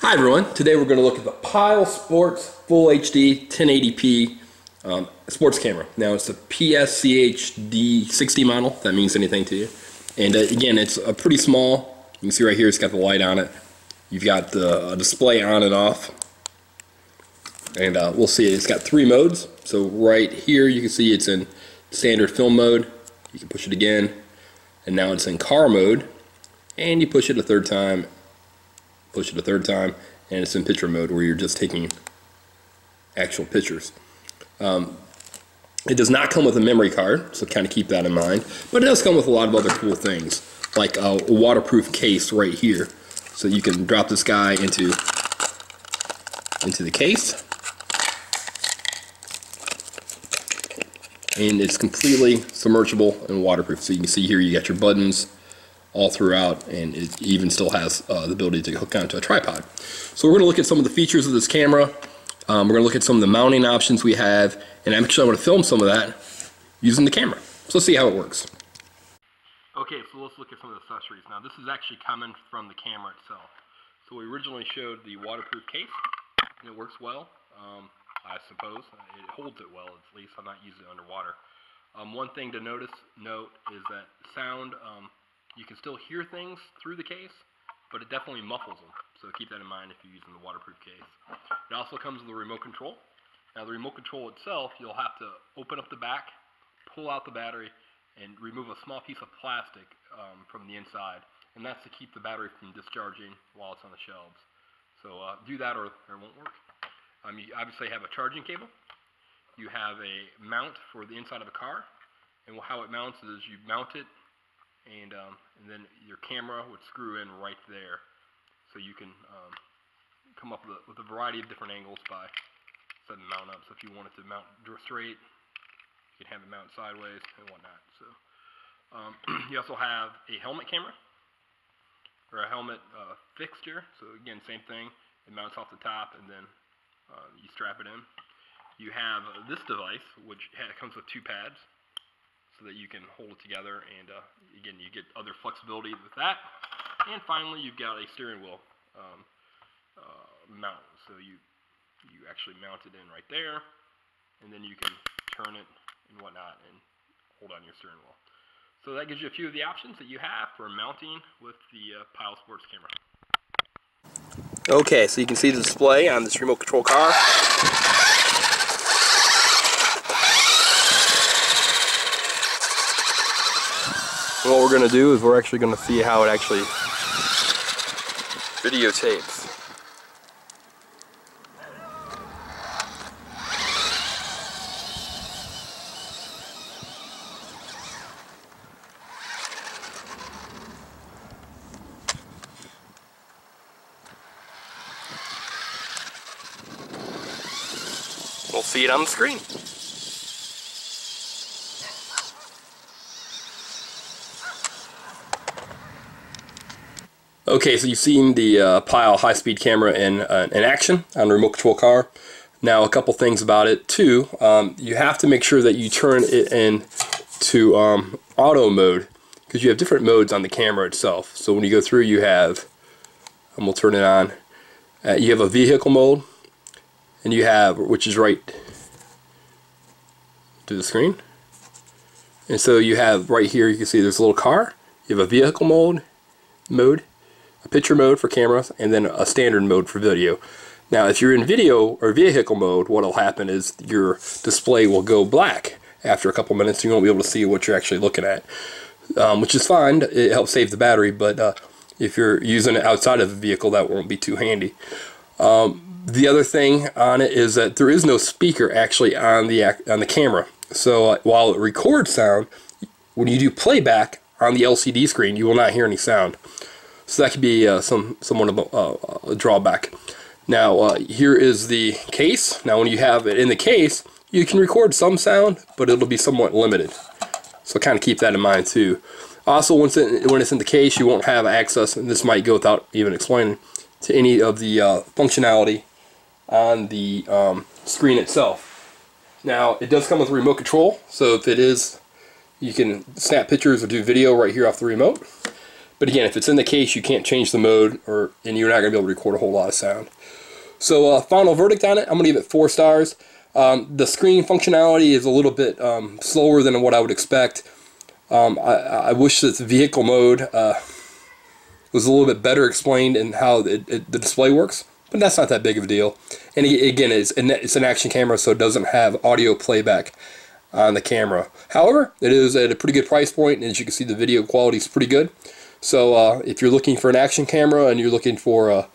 Hi everyone, today we're going to look at the Pyle Sports Full HD 1080p sports camera. Now it's the PSCH D60 model, if that means anything to you. And again, it's a pretty small. You can see right here it's got the light on it. You've got the display on and off. And we'll see it's got 3 modes. So right here you can see it's in standard film mode. You can push it again. And now it's in car mode. And you push it a third time. Push it a third time, and it's in picture mode where you're just taking actual pictures. It does not come with a memory card, so kind of keep that in mind, but it does come with a lot of other cool things, like a waterproof case right here, so you can drop this guy into the case, and it's completely submergible and waterproof. So you can see here you got your buttons all throughout, and it even still has the ability to hook onto a tripod. So we're going to look at some of the features of this camera. We're going to look at some of the mounting options we have, and actually I want to film some of that using the camera. So let's see how it works. Okay, so let's look at some of the accessories. Now this is actually coming from the camera itself. So we originally showed the waterproof case, and it works well, I suppose. It holds it well, at least. I'm not using it underwater. One thing to note is that sound, you can still hear things through the case, but it definitely muffles them. So keep that in mind if you're using the waterproof case. It also comes with a remote control. Now the remote control itself, you'll have to open up the back, pull out the battery, and remove a small piece of plastic from the inside. And that's to keep the battery from discharging while it's on the shelves. So do that or it won't work. You obviously have a charging cable. You have a mount for the inside of the car. And how it mounts is you mount it, and then your camera would screw in right there, so you can come up with a variety of different angles by setting the mount up. So if you wanted to mount straight, you can have it mount sideways and whatnot. So you also have a helmet camera, or a helmet fixture. So again, same thing. It mounts off the top, and then you strap it in. You have this device, which comes with 2 pads, so that you can hold it together, and again, you get other flexibility with that. And finally, you've got a steering wheel mount, so you actually mount it in right there, and then you can turn it and whatnot and hold on your steering wheel. So that gives you a few of the options that you have for mounting with the Pyle Sports camera. Okay, so you can see the display on this remote control car. And what we're going to do is we're actually going to see how it actually videotapes. We'll see it on the screen. Okay, so you've seen the Pyle Hi-Speed camera in action on the remote control car. Now, a couple things about it too. You have to make sure that you turn it into auto mode, because you have different modes on the camera itself. So when you go through, you have, and we'll turn it on, you have a vehicle mode, and you have, which is right to the screen. And so you have right here, you can see there's a little car. You have a vehicle mode, a picture mode for cameras, and then a standard mode for video. Now if you're in video or vehicle mode, what will happen is your display will go black after a couple minutes. You won't be able to see what you're actually looking at, which is fine. It helps save the battery, but if you're using it outside of the vehicle, that won't be too handy. The other thing on it is that there is no speaker actually on the camera. So while it records sound, when you do playback on the LCD screen, you will not hear any sound. So that could be somewhat of a drawback. Now here is the case. Now when you have it in the case, you can record some sound, but it'll be somewhat limited. So kind of keep that in mind too. Also, when it's in the case, you won't have access, and this might go without even explaining, to any of the functionality on the screen itself. Now it does come with a remote control, so if it is, you can snap pictures or do video right here off the remote. But again, if it's in the case, you can't change the mode, and you're not going to be able to record a whole lot of sound. So final verdict on it, I'm going to give it 4 stars. The screen functionality is a little bit slower than what I would expect. I wish that the vehicle mode was a little bit better explained in how the display works, but that's not that big of a deal. And again, it's an action camera, so it doesn't have audio playback on the camera. However, it is at a pretty good price point, and as you can see, the video quality is pretty good. So if you're looking for an action camera and you're looking for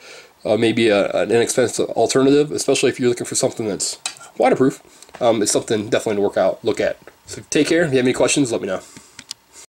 maybe an inexpensive alternative, especially if you're looking for something that's waterproof, it's something definitely to look at. So take care. If you have any questions, let me know.